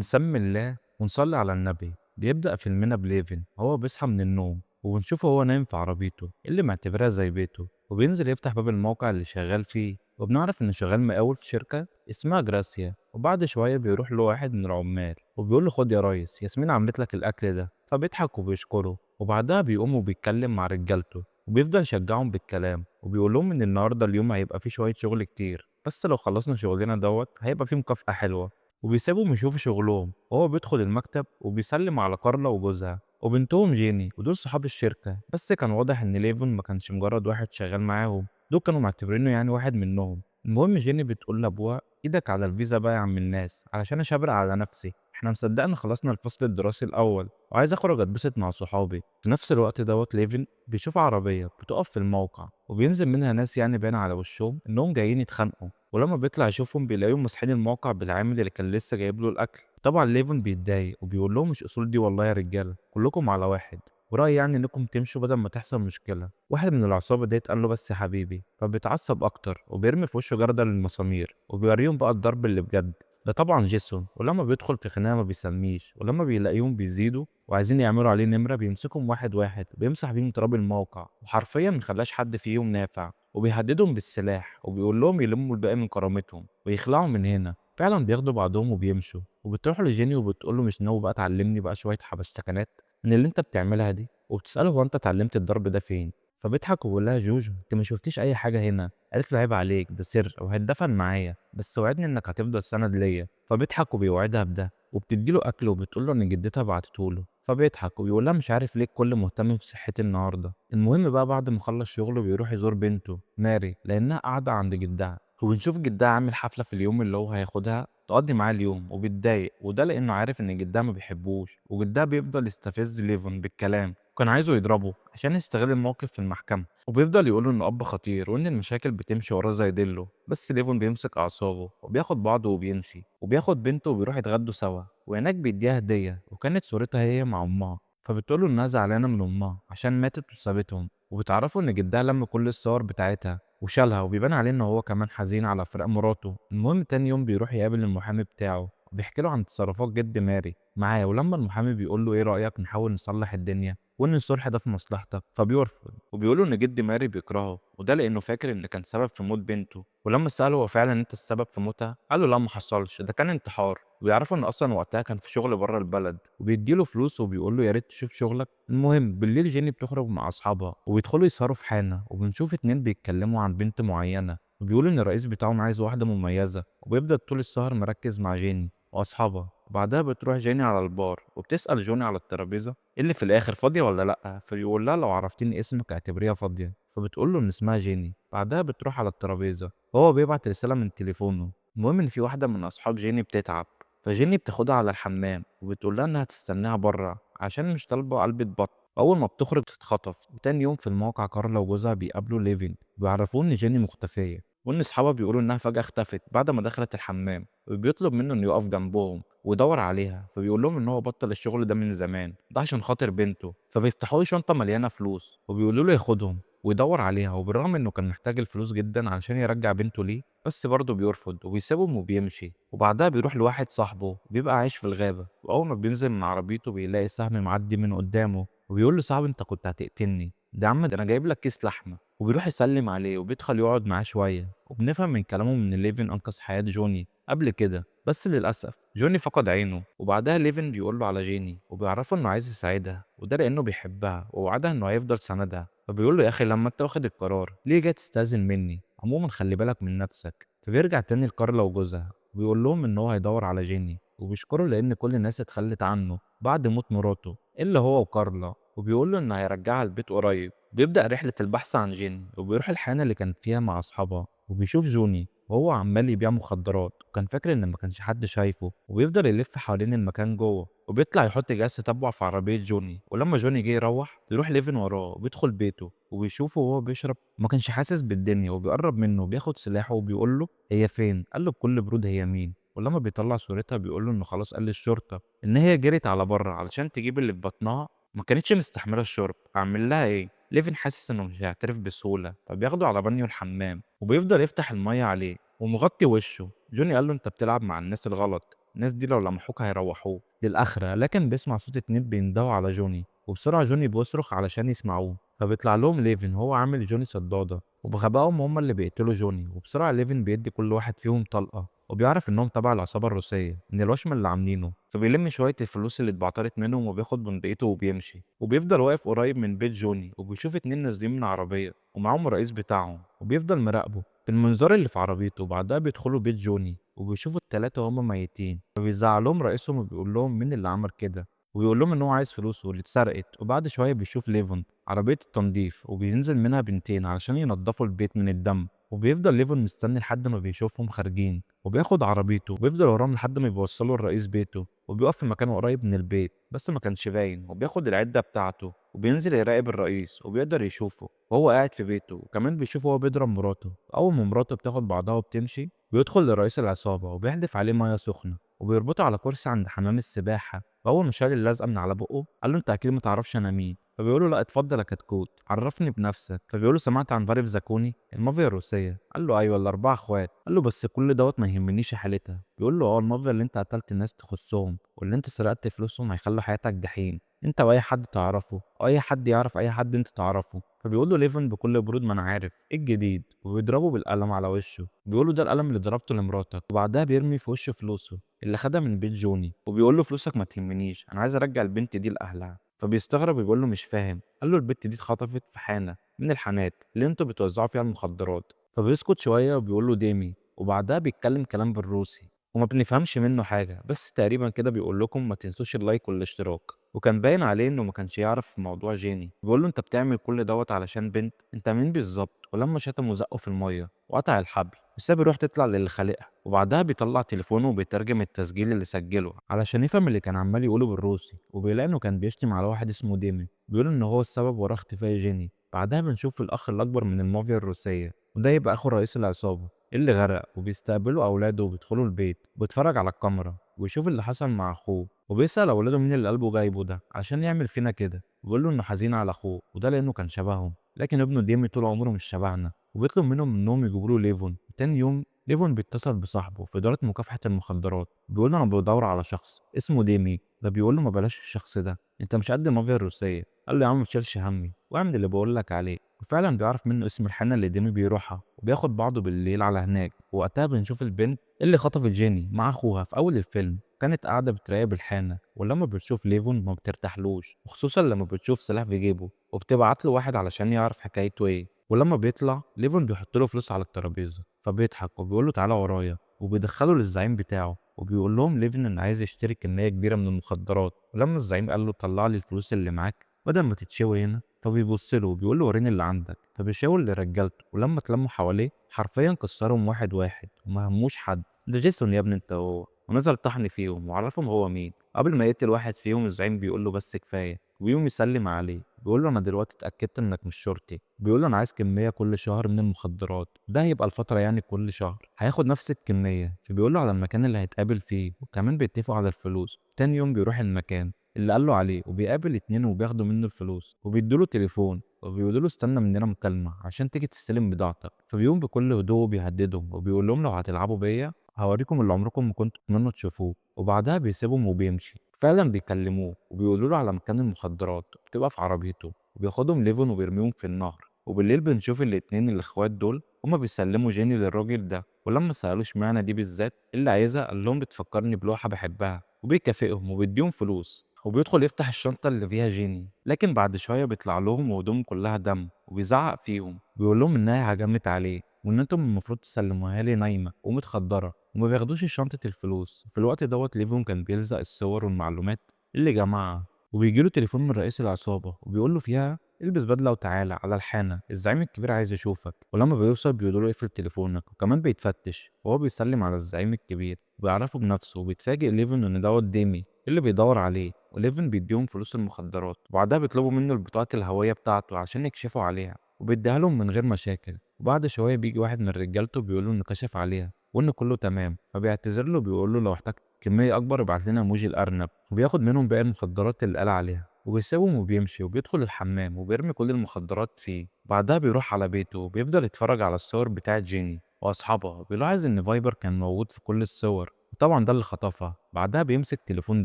نسمي الله ونصلي على النبي. بيبدأ فيلمنا بليفن هو بيصحى من النوم وبنشوفه هو نايم في عربيته اللي معتبرها زي بيته، وبينزل يفتح باب الموقع اللي شغال فيه، وبنعرف إنه شغال مقاول في شركة اسمها جراسيا. وبعد شوية بيروح له واحد من العمال وبيقول له خد يا ريس، ياسمين عملت لك الأكل ده. فبيضحك وبيشكره، وبعدها بيقوم وبيتكلم مع رجالته وبيفضل يشجعهم بالكلام، وبيقول لهم إن النهاردة اليوم هيبقى فيه شوية شغل كتير، بس لو خلصنا شغلنا هيبقى فيه مكافأة حلوة. وبيسيبهم يشوفوا شغلهم، وهو بيدخل المكتب وبيسلم على كارلا وجوزها وبنتهم جيني، ودول صحاب الشركة. بس كان واضح إن ليفون ما كانش مجرد واحد شغال معاهم، دول كانوا معتبرينه يعني واحد منهم. المهم جيني بتقول لأبوها إيدك على الفيزا بقى يا عم الناس، علشان أشبرق على نفسي، احنا مصدقنا خلصنا الفصل الدراسي الأول وعايز أخرج أتبسط مع صحابي. في نفس الوقت ليفن بيشوف عربية بتقف في الموقع وبينزل منها ناس يعني باين على وشهم إنهم جايين يتخانقوا، ولما بيطلع يشوفهم بيلاقيهم ماسحين الموقع بالعامل اللي كان لسه جايب له الاكل. طبعا ليفون بيتضايق وبيقول لهم مش اصول دي والله يا رجاله، كلكم على واحد، ورأيي يعني انكم تمشوا بدل ما تحصل مشكله. واحد من العصابه ديت قال له بس يا حبيبي، فبيتعصب اكتر وبيرمي في وشه جردل المسامير وبيوريهم بقى الضرب اللي بجد. ده طبعا جيسون، ولما بيدخل في خناقه ما بيسميش، ولما بيلاقيهم بيزيدوا وعايزين يعملوا عليه نمره بيمسكهم واحد واحد وبيمسح بيهم تراب الموقع، وحرفيا مخلاش حد فيهم نافع، وبيهددهم بالسلاح وبيقول لهم يلموا الباقي من كرامتهم ويخلعوا من هنا. فعلا بياخدوا بعضهم وبيمشوا، وبتروح لجيني وبتقول له مش ناوي بقى تعلمني بقى شويه حبشتكنات من اللي انت بتعملها دي، وبتساله هو انت اتعلمت الضرب ده فين. فبيضحك وبيقول لها جوجو انت ما شفتيش اي حاجه هنا. قالت له عيب عليك، ده سر وهيتدفن معايا، بس وعدني انك هتفضل سند ليا. فبيضحك وبيوعدها بده، وبتديله اكل وبتقول له ان جدتها بعتته له. فبيضحك وبيقول لها مش عارف ليه الكل مهتم بصحتي النهارده. المهم بقى بعد ما خلص شغله بيروح يزور بنته ماري لانها قاعده عند جدها، وبنشوف جدها عامل حفله في اليوم اللي هو هياخدها تقضي معاه اليوم، وبيتضايق وده لانه عارف ان جدها ما بيحبوش، وجدها بيفضل يستفز ليفون بالكلام وكان عايزه يضربه عشان يستغل الموقف في المحكمه، وبيفضل يقوله انه اب خطير وان المشاكل بتمشي وراه زي ديلو. بس ليفون بيمسك اعصابه وبياخد بعضه وبيمشي، وبياخد بنته وبيروح يتغدوا سوا، وهناك بيديها هديه وكانت صورتها هي مع امها. فبتقوله انها زعلانه من امها عشان ماتت وسابتهم، وبتعرفوا ان جدها لم كل الصور بتاعتها وشالها، وبيبان عليه ان هو كمان حزين على فراق مراته. المهم تاني يوم بيروح يقابل المحامي بتاعه وبيحكي له عن تصرفات جد ماري معاه، ولما المحامي بيقول له ايه رأيك نحاول نصلح الدنيا وان الصلح ده في مصلحتك، فبيرفض وبيقول له ان جد ماري بيكرهه وده لانه فاكر ان كان سبب في موت بنته. ولما سأله هو فعلا انت السبب في موتها، قال له لا ما حصلش، ده كان انتحار. ويعرفوا ان اصلا وقتها كان في شغل بره البلد، وبيديله فلوس وبيقول له يا ريت تشوف شغلك. المهم بالليل جيني بتخرج مع اصحابها وبيدخلوا يسهروا في حانه، وبنشوف اتنين بيتكلموا عن بنت معينه، وبيقولوا ان الرئيس بتاعهم عايز واحده مميزه، وبيفضل طول السهر مركز مع جيني واصحابها. وبعدها بتروح جيني على البار وبتسأل جوني على الترابيزه اللي في الاخر فاضيه ولا لا، فبيقول لها لو عرفتيني اسمك اعتبريها فاضيه، فبتقول له ان اسمها جيني. بعدها بتروح على الترابيزه وهو بيبعت رساله من تليفونه. المهم ان في واحده من اصحاب جيني بتتعب، فجيني بتاخدها على الحمام وبتقول لها انها تستناها بره عشان مش طالبه قلبة بطن. اول ما بتخرج تتخطف. وتاني يوم في الموقع كارلا وجوزها بيقابلوا ليفين بيعرفوه ان جيني مختفيه، وان اصحابها بيقولوا انها فجاه اختفت بعد ما دخلت الحمام، وبيطلب منه انه يقف جنبهم ويدور عليها، فبيقول لهم ان هو بطل الشغل ده من زمان، ده عشان خاطر بنته. فبيفتحوا له شنطه مليانه فلوس وبيقولوا له ياخدهم ويدور عليها، وبالرغم انه كان محتاج الفلوس جدا علشان يرجع بنته ليه، بس برضه بيرفض وبيسيبهم وبيمشي. وبعدها بيروح لواحد صاحبه بيبقى عايش في الغابة، وأول ما بينزل من عربيته بيلاقي سهم معدي من قدامه، وبيقول له صاحبي أنت كنت هتقتلني، ده يا عم ده أنا جايب لك كيس لحمة. وبيروح يسلم عليه وبيدخل يقعد معاه شوية، وبنفهم من كلامه إن ليفن أنقذ حياة جوني قبل كده، بس للأسف جوني فقد عينه. وبعدها ليفن بيقول له على جيني وبيعرفه إنه عايز يساعدها، وده لأنه بيحبها ووعدها إنه هيفضل سندها. فبيقول له يا أخي لما أنت واخد القرار ليه جاي تستأذن مني؟ عموما خلي بالك من نفسك. فبيرجع تاني لكارلا وجوزها وبيقول لهم ان هو هيدور على جيني، وبيشكره لان كل الناس اتخلت عنه بعد موت مراته الا هو وكارلا، وبيقول له انه هيرجعها البيت قريب. بيبدأ رحلة البحث عن جيني وبيروح الحانة اللي كانت فيها مع اصحابها، وبيشوف جوني وهو عمال يبيع مخدرات وكان فاكر ان ما كانش حد شايفه، وبيفضل يلف حوالين المكان جوه وبيطلع يحط جهاز تتبع في عربية جوني. ولما جوني جه يروح بيروح ليفن وراه وبيدخل بيته وبيشوفه وهو بيشرب، ما كانش حاسس بالدنيا، وبيقرب منه وبياخد سلاحه وبيقول له هي فين؟ قال له بكل برود هي مين؟ ولما بيطلع صورتها بيقول له انه خلاص قال للشرطه ان هي جرت على بره علشان تجيب اللي في بطنها، ما كانتش مستحمله الشرب. اعمل لها ايه؟ ليفن حاسس انه مش هيعترف بسهوله، فبياخده على بانيو الحمام وبيفضل يفتح الميه عليه ومغطي وشه. جوني قال له انت بتلعب مع الناس الغلط، الناس دي لو لمحوك هيروحوك للآخرة. لكن بيسمع صوت اتنين بيندهوا على جوني، وبسرعة جوني بيصرخ علشان يسمعوه. فبيطلع لهم ليفن وهو عامل جوني صدادة، وبغبائهم هم اللي بيقتلوا جوني. وبسرعة ليفن بيدي كل واحد فيهم طلقة، وبيعرف انهم تبع العصابة الروسية من الوشم اللي عاملينه. فبيلم شوية الفلوس اللي اتبعترت منهم وبياخد بندقيته وبيمشي. وبيفضل واقف قريب من بيت جوني، وبيشوف اتنين نازلين من عربية ومعاهم الرئيس بتاعهم، وبيفضل مراقبه بالمنظار اللي في عربيته. وبعدها بيدخلوا بيت جوني وبيشوفوا التلاتة هما ميتين. فبيزعل لهم رئيسهم وبيقول لهم مين اللي عمل كده، وبيقول لهم ان هو عايز فلوسه اللي اتسرقت. وبعد شويه بيشوف ليفون عربيه التنظيف، وبينزل منها بنتين علشان ينضفوا البيت من الدم. وبيفضل ليفون مستني لحد ما بيشوفهم خارجين، وبياخد عربيته وبيفضل وراهم لحد ما بيوصلوا الرئيس بيته. وبيقف في مكان قريب من البيت بس ما كانش باين، وبياخد العده بتاعته وبينزل يراقب الرئيس، وبيقدر يشوفه وهو قاعد في بيته. وكمان بيشوفه وهو بيضرب مراته. اول ما مراته بتاخد بعضها وبتمشي، بيدخل لرئيس العصابه وبيحدف عليه ميه سخنه، وبيربطه على كرسي عند حمام السباحه. فاول ما شال اللزقه من على بقه قال له انت اكيد ما تعرفش انا مين. فبيقول له لا اتفضل يا كتكوت عرفني بنفسك. فبيقول له سمعت عن فاريف زاكوني المافيا الروسيه؟ قال له ايوه الاربعه اخوات. قال له بس كل دوت ما يهمنيش حالتها. بيقول له اه المافيا اللي انت قتلت الناس تخصهم واللي انت سرقت فلوسهم هيخلوا حياتك جحيم، انت واي حد تعرفه او اي حد يعرف اي حد انت تعرفه. فبيقول له ليفن بكل برود ما انا عارف ايه الجديد، وبيضربه بالقلم على وشه. بيقول له ده القلم اللي ضربته لمراتك. وبعدها بيرمي في وشه فلوسه اللي خدها من بيت جوني، وبيقول له فلوسك ما تهمنيش انا عايز ارجع البنت دي لاهلها. فبيستغرب وبيقول له مش فاهم. قال له البنت دي اتخطفت في حانه من الحانات اللي انتوا بتوزعوا فيها المخدرات. فبيسكت شويه وبيقول له ديمي، وبعدها بيتكلم كلام بالروسي وما بنفهمش منه حاجه، بس تقريبا كده بيقول لكم ما تنسوش اللايك والاشتراك. وكان باين عليه انه ما كانش يعرف في موضوع جيني. بيقول له انت بتعمل كل دوت علشان بنت؟ انت مين بالظبط؟ ولما شتمه وزقه في الميه وقطع الحبل وساب الروح تطلع للي خالقها. وبعدها بيطلع تليفونه وبيترجم التسجيل اللي سجله علشان يفهم اللي كان عمال يقوله بالروسي. وبيلاقي انه كان بيشتم على واحد اسمه ديمي، بيقول ان هو السبب ورا اختفاء جيني. بعدها بنشوف الاخ الاكبر من المافيا الروسيه، وده يبقى اخو رئيس العصابه اللي غرق. وبيستقبلوا اولاده وبيدخلوا البيت، وبيتفرج على الكاميرا ويشوف اللي حصل مع اخوه. وبيسأل اولاده مين اللي قلبه جايبه ده عشان يعمل فينا كده. وبيقول له انه حزين على اخوه وده لانه كان شبههم، لكن ابنه ديمي طول عمره مش شبهنا. وبيطلب منهم انهم يجيبوا له ليفون. تاني يوم ليفون بيتصل بصاحبه في إدارة مكافحة المخدرات، بيقول له أنا بدور على شخص اسمه ديمي. ده بيقول له ما بلاش الشخص ده، أنت مش قد المافيا الروسية. قال له يا عم متشيلش همي واعمل اللي بقول لك عليه. وفعلا بيعرف منه اسم الحانة اللي ديمي بيروحها، وبياخد بعضه بالليل على هناك. ووقتها بنشوف البنت اللي خطفت جيني مع أخوها في أول الفيلم كانت قاعدة بتراقب الحانة. ولما بتشوف ليفون ما بترتاحلوش، وخصوصا لما بتشوف سلاح في جيبه، وبتبعت له واحد علشان يعرف حكايته ايه. ولما بيطلع ليفون بيحط له فلوس على الترابيزه، فبيضحك وبيقول له تعالى ورايا، وبيدخله للزعيم بتاعه. وبيقول لهم ليفون ان عايز يشتري كميه كبيره من المخدرات. ولما الزعيم قال له طلع لي الفلوس اللي معاك بدل ما تتشوي هنا، فبيبص له وبيقول له وريني اللي عندك. فبيشاور لرجالته، ولما اتلموا حواليه حرفيا كسرهم واحد واحد وما هموش حد. ده جيسون يا ابني انت هو. ونزل طحن فيهم وعرفهم هو مين. قبل ما يقتل واحد فيهم الزعيم بيقول له بس كفايه، ويقوم يسلم عليه. بيقول له انا دلوقتي اتاكدت انك مش شرطي. بيقول له انا عايز كميه كل شهر من المخدرات. ده هيبقى الفتره يعني كل شهر هياخد نفس الكميه. فبيقول له على المكان اللي هيتقابل فيه، وكمان بيتفقوا على الفلوس. تاني يوم بيروح المكان اللي قال له عليه، وبيقابل اتنين وبياخدوا منه الفلوس وبيدوله تليفون، وبيقولوا له استنى مننا مكالمه عشان تيجي تستلم بضاعتك. فبيقوم بكل هدوء بيهددهم وبيقول لهم لو هتلعبوا بيا هوريكم اللي عمركم ما كنتوا تتمنوا تشوفوه. وبعدها بيسيبهم وبيمشي. فعلا بيكلموه وبيقولوا له على مكان المخدرات، بتبقى في عربيته. وبياخدهم ليفون وبيرميهم في النهر. وبالليل بنشوف الاتنين الاخوات دول هما بيسلموا جيني للراجل ده. ولما سألوه اشمعنى دي بالذات اللي عايزها، قال لهم بتفكرني بلوحة بحبها. وبيكافئهم وبيديهم فلوس. وبيدخل يفتح الشنطة اللي فيها جيني، لكن بعد شوية بيطلع لهم وهدوم كلها دم وبيزعق فيهم. بيقول لهم إنها هجمت عليه وإن أنتم المفروض تسلموها لي نايمة ومتخدرة، وما بياخدوش شنطة الفلوس. في الوقت دوت ليفون كان بيلزق الصور والمعلومات اللي جمعها. وبيجيله تليفون من رئيس العصابة وبيقول له فيها البس بدلة وتعالى على الحانة، الزعيم الكبير عايز يشوفك. ولما بيوصل بيقولوا له اقفل تليفونك، وكمان بيتفتش وهو بيسلم على الزعيم الكبير وبيعرفه بنفسه. وبيتفاجئ ليفن ان دوت ديمي اللي بيدور عليه. وليفن بيديهم فلوس المخدرات، وبعدها بيطلبوا منه البطاقة الهوية بتاعته عشان يكشفوا عليها، وبيديها لهم من غير مشاكل. وبعد شوية بيجي واحد من رجالته بيقول له انه كشف عليها وان كله تمام. فبيعتذر له بيقول له لو احتاج كمية أكبر ابعت لنا ايموجي الأرنب. وبياخد منهم باقي المخدرات اللي قال عليها وبيسيبهم وبيمشي. وبيدخل الحمام وبيرمي كل المخدرات فيه. بعدها بيروح على بيته وبيفضل يتفرج على الصور بتاعت جيني وأصحابها. بيلاحظ إن فايبر كان موجود في كل الصور، وطبعا ده اللي خطفها. بعدها بيمسك تليفون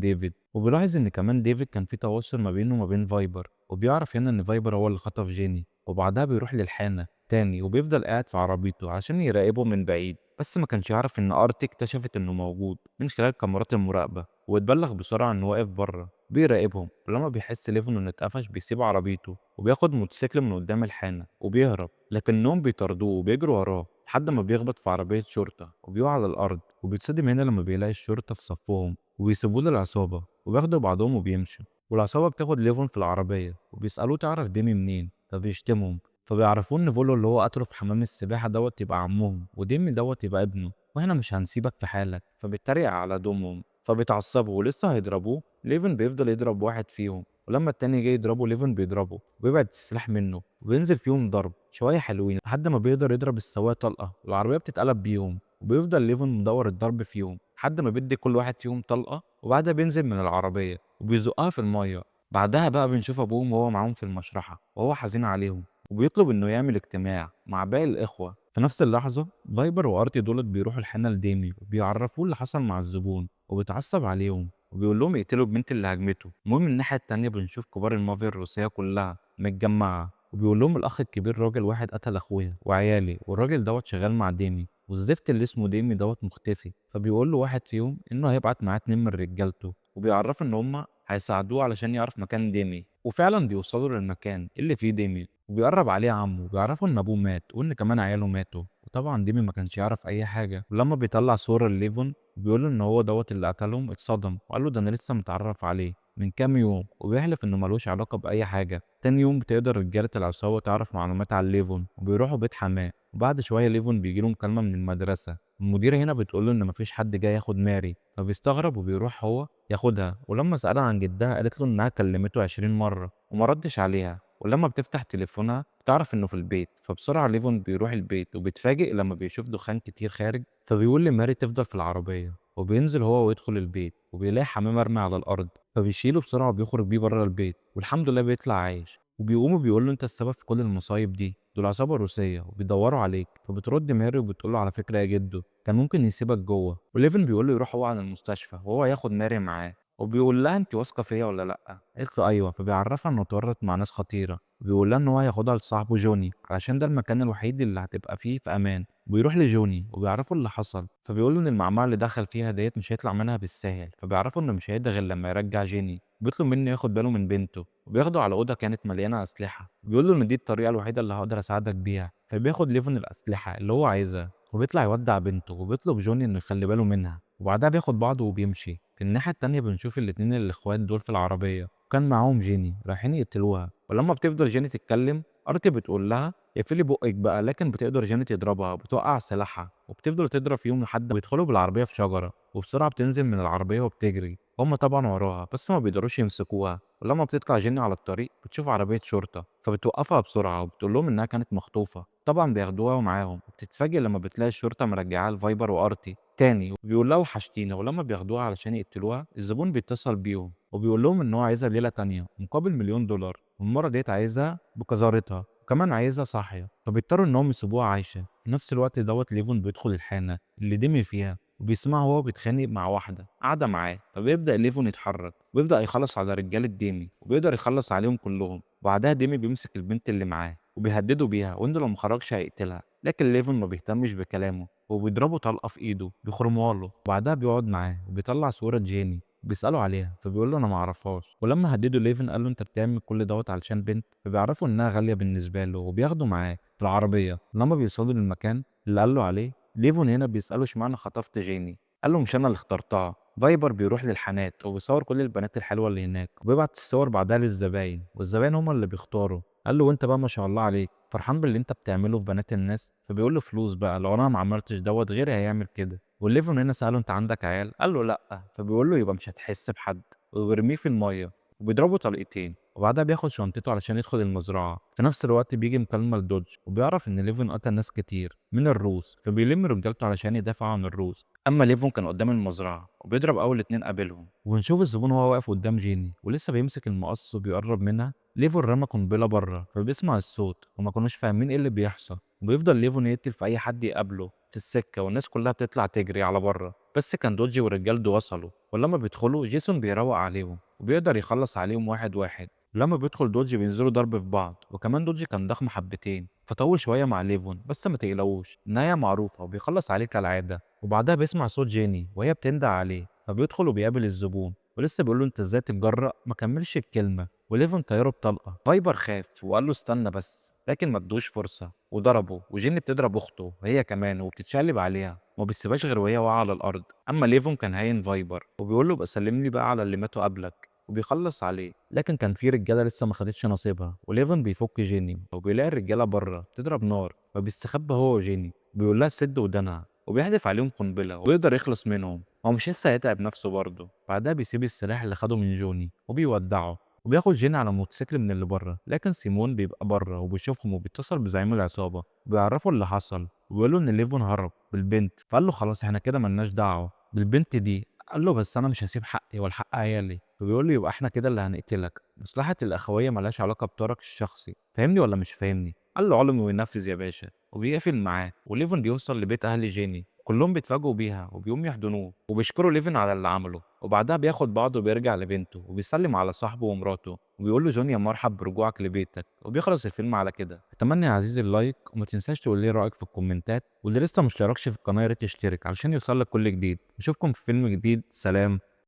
ديفيد وبيلاحظ ان كمان ديفيد كان في تواصل ما بينه وما بين فايبر، وبيعرف هنا ان فايبر هو اللي خطف جيني. وبعدها بيروح للحانة تاني وبيفضل قاعد في عربيته عشان يراقبه من بعيد، بس ما كانش يعرف ان ارتي اكتشفت انه موجود من خلال كاميرات المراقبة، واتبلغ بسرعة انه واقف بره بيراقبهم. ولما بيحس ليفون انه اتقفش بيسيب عربيته وبياخد موتوسيكل من قدام الحانة وبيهرب، لكنهم بيطاردوه وبيجروا وراه لحد ما بيخبط في عربية شرطة وبيقع على الأرض. وبيتصدم هنا لما بيلاقي الشرطة في صفهم وبيسيبوه للعصابة وبياخدوا بعضهم وبيمشوا. والعصابة بتاخد ليفون في العربية وبيسألوه تعرف ديمي منين، فبيشتمهم. فبيعرفوا ان فولو اللي هو قتله في حمام السباحة يبقى عمهم، وديمي يبقى ابنه، واحنا مش هنسيبك في حالك. فبيتريق على دومهم فبيتعصبوا ولسه هيضربوه. ليفن بيفضل يضرب واحد فيهم، ولما التاني جاي يضربه ليفن بيضربه وبيبعد السلاح منه وبينزل فيهم ضرب شوية حلوين لحد ما بيقدر يضرب السواق طلقة والعربية بتتقلب بيهم. وبيفضل ليفن مدور الضرب فيهم لحد ما بيدي كل واحد فيهم طلقة، وبعدها بينزل من العربية وبيزقها في المية. بعدها بقى بنشوف أبوهم وهو معاهم في المشرحة وهو حزين عليهم وبيطلب إنه يعمل اجتماع مع باقي الإخوة. في نفس اللحظة فايبر وارتي بيروحوا الحانة لديمي وبيعرفوه اللي حصل مع الزبون، وبيتعصب عليهم وبيقول لهم يقتلوا البنت اللي هاجمته. المهم الناحية التانية بنشوف كبار المافيا الروسية كلها متجمعة، وبيقول لهم الأخ الكبير راجل واحد قتل أخويا وعيالي، والراجل شغال مع ديمي، والزفت اللي اسمه ديمي مختفي. فبيقول له واحد فيهم إنه هيبعت معاه اتنين من رجالته وبيعرفوا إن هما هيساعدوه علشان يعرف مكان ديمي. وفعلا بيوصلوا للمكان اللي فيه ديمي وبيقرب عليه عمه وبيعرفوا إن أبوه مات وإن كمان عياله ماتوا. وطبعا ديمي ما كانش يعرف أي حاجة، ولما بيطلع صورة لليفون بيقول له ان هو اللي قتلهم اتصدم وقال له ده انا لسه متعرف عليه من كام يوم، وبيحلف انه ملوش علاقه باي حاجه. تاني يوم بتقدر رجاله العصابه تعرف معلومات عن ليفون وبيروحوا بيت حماه. وبعد شويه ليفون بيجيله مكالمه من المدرسه، المديره هنا بتقول له ان مفيش حد جاي ياخد ماري، فبيستغرب وبيروح هو ياخدها. ولما سالها عن جدها قالت له انها كلمته 20 مره وما ردش عليها. ولما بتفتح تليفونها بتعرف انه في البيت، فبسرعه ليفون بيروح البيت وبيتفاجئ لما بيشوف دخان كتير خارج. فبيقول لماري تفضل في العربيه، وبينزل هو ويدخل البيت وبيلاقي حمام مرمي على الارض، فبيشيله بسرعه وبيخرج بيه بره البيت والحمد لله بيطلع عايش. وبيقوم وبيقول له انت السبب في كل المصايب دي، دول عصابه روسيه وبيدوروا عليك. فبترد ماري وبتقول له على فكره يا جدو كان ممكن يسيبك جوه. وليفن بيقول له يروح هو على المستشفى وهو ياخد ماري معاه، وبيقول لها انت واثقه فيا ولا لا؟ قالت له ايوه. فبيعرفها انه اتورط مع ناس خطيره، وبيقول لها ان هو هياخدها لصاحبه جوني علشان ده المكان الوحيد اللي هتبقى فيه في امان. وبيروح لجوني وبيعرفوا اللي حصل، فبيقول له ان المعمعة اللي دخل فيها مش هيطلع منها بالسهل. فبيعرفوا انه مش هيقدر غير لما يرجع جيني. بيطلب منه ياخد باله من بنته وبياخده على اوضه كانت مليانه اسلحه، بيقول له ان دي الطريقه الوحيده اللي هقدر اساعدك بيها. فبياخد ليفون الاسلحه اللي هو عايزها وبيطلع يودع بنته، وبيطلب جوني انه يخلي باله منها. وبعدها بياخد بعضه وبيمشي. في الناحيه التانيه بنشوف الاتنين الاخوات دول في العربيه وكان معاهم جيني رايحين يقتلوها. ولما بتفضل جيني تتكلم ارتي بتقول لها اقفلي بقك بقى، لكن بتقدر جيني تضربها وبتوقع سلاحها وبتفضل تضرب فيهم لحد ما بيدخلوا بالعربيه في شجره. وبسرعه بتنزل من العربيه وبتجري، هما طبعا وراها بس ما بيقدروش يمسكوها. ولما بتطلع جيني على الطريق بتشوف عربيه شرطه فبتوقفها بسرعه وبتقول لهم انها كانت مخطوفه. طبعا بياخدوها ومعاهم، وبتتفاجئ لما بتلاقي الشرطه مرجعاها لفايبر وارتي تاني وبيقول لها وحشتينا. ولما بياخدوها علشان يقتلوها الزبون بيتصل بيهم وبيقول لهم ان هو عايزها ليله تانية مقابل $1,000,000، والمره عايزها بقذارتها وكمان عايزها صاحيه. فبيضطروا انهم يسيبوها عايشه. في نفس الوقت ليفون بيدخل الحانه اللي دمي فيها وبيسمع وهو بيتخانق مع واحده قاعده معاه. فبيبدا ليفون يتحرك وبيبدا يخلص على رجاله ديمي وبيقدر يخلص عليهم كلهم. وبعدها ديمي بيمسك البنت اللي معاه وبيهدده بيها وانه لو مخرجش هيقتلها، لكن ليفون ما بيهتمش بكلامه وبيضربه طلقه في ايده بيخرمها له. وبعدها بيقعد معاه وبيطلع صوره جيني بيسألوا عليها، فبيقول له انا ما اعرفهاش. ولما هدده ليفن قال له انت بتعمل كل علشان بنت؟ فبيعرفوا انها غاليه بالنسبه له وبياخده معاه في العربيه. لما بيوصلوا للمكان اللي قال له عليه ليفون هنا بيسأله اشمعنى خطفت جيني. قال له مش انا اللي اخترتها. فايبر بيروح للحانات وبيصور كل البنات الحلوه اللي هناك وبيبعت الصور بعدها للزباين، والزباين هم اللي بيختاروا. قال له وانت بقى ما شاء الله عليك فرحان باللي انت بتعمله في بنات الناس؟ فبيقول له فلوس بقى، لو انا ما عملتش غيري هيعمل كده. والليفون هنا سأله انت عندك عيال؟ قال له لا. فبيقول له يبقى مش هتحس بحد وبيرميه في الميه وبيضربه طلقتين. وبعدها بياخد شنطته علشان يدخل المزرعه. في نفس الوقت بيجي مكالمه لدودج وبيعرف ان ليفون قتل ناس كتير من الروس، فبيلم رجالته علشان يدافعوا عن الروس. اما ليفون كان قدام المزرعه وبيضرب اول اتنين قابلهم. ونشوف الزبون وهو واقف قدام جيني ولسه بيمسك المقص وبيقرب منها. ليفون رمى قنبله بره فبيسمع الصوت وما كانوش فاهمين ايه اللي بيحصل. وبيفضل ليفون يقتل في اي حد يقابله في السكه والناس كلها بتطلع تجري على بره، بس كان دوجي ورجالته وصلوا، ولما بيدخلوا جيسون بيروق عليهم وبيقدر يخلص عليهم واحد واحد. لما بيدخل دوجي بينزلوا ضرب في بعض، وكمان دوجي كان ضخم حبتين فطول شويه مع ليفون، بس ما تقلقوش النهايه معروفه وبيخلص عليه كالعاده. وبعدها بيسمع صوت جيني وهي بتندع عليه، فبيدخل وبيقابل الزبون ولسه بيقول له انت ازاي تتجرأ، ما كملش الكلمه وليفون طيره بطلقه. فايبر خاف وقال له استنى بس، لكن ما ادوش فرصه وضربه. وجيني بتضرب اخته وهي كمان وبتتشقلب عليها وما بتسيبهاش غير وهي واقعه على الارض. اما ليفون كان هاين فايبر وبيقول له بقى سلمني بقى على اللي ماتوا قبلك، وبيخلص عليه. لكن كان في رجاله لسه ما خدتش نصيبها، وليفن بيفك جيني وبيلاقي الرجاله بره بتضرب نار، فبيستخبى هو وجيني بيقول لها سد ودانها وبيحدف عليهم قنبله ويقدر يخلص منهم. هو مش لسه هيتعب نفسه برضه. بعدها بيسيب السلاح اللي خده من جوني وبيودعه وبياخد جيني على موتوسيكل من اللي بره. لكن سيمون بيبقى بره وبيشوفهم وبيتصل بزعيم العصابه وبيعرفوا اللي حصل، وبيقول له ان ليفون هرب بالبنت. فقال له خلاص احنا كده ملناش دعوه بالبنت دي. قال له بس انا مش هسيب حقي ولا حق عيالي. فبيقول له يبقى احنا كده اللي هنقتلك. مصلحه الاخويه ملهاش علاقه بطارك الشخصي، فاهمني ولا مش فاهمني؟ قال له علم وينفذ يا باشا، وبيقفل معاه. وليفن بيوصل لبيت اهل جيني كلهم بيتفاجئوا بيها وبيقوم يحضنوه وبيشكروا ليفن على اللي عمله. وبعدها بياخد بعضه وبيرجع لبنته وبيسلم على صاحبه ومراته وبيقول له جوني يا مرحب برجوعك لبيتك. وبيخلص الفيلم على كده. اتمنى يا عزيزي اللايك، وما تنساش تقول لي رايك في الكومنتات، واللي لسه مشتركش في القناه يا ريت يشترك علشان يوصلك كل جديد. نشوفكم في فيلم جديد، سلام.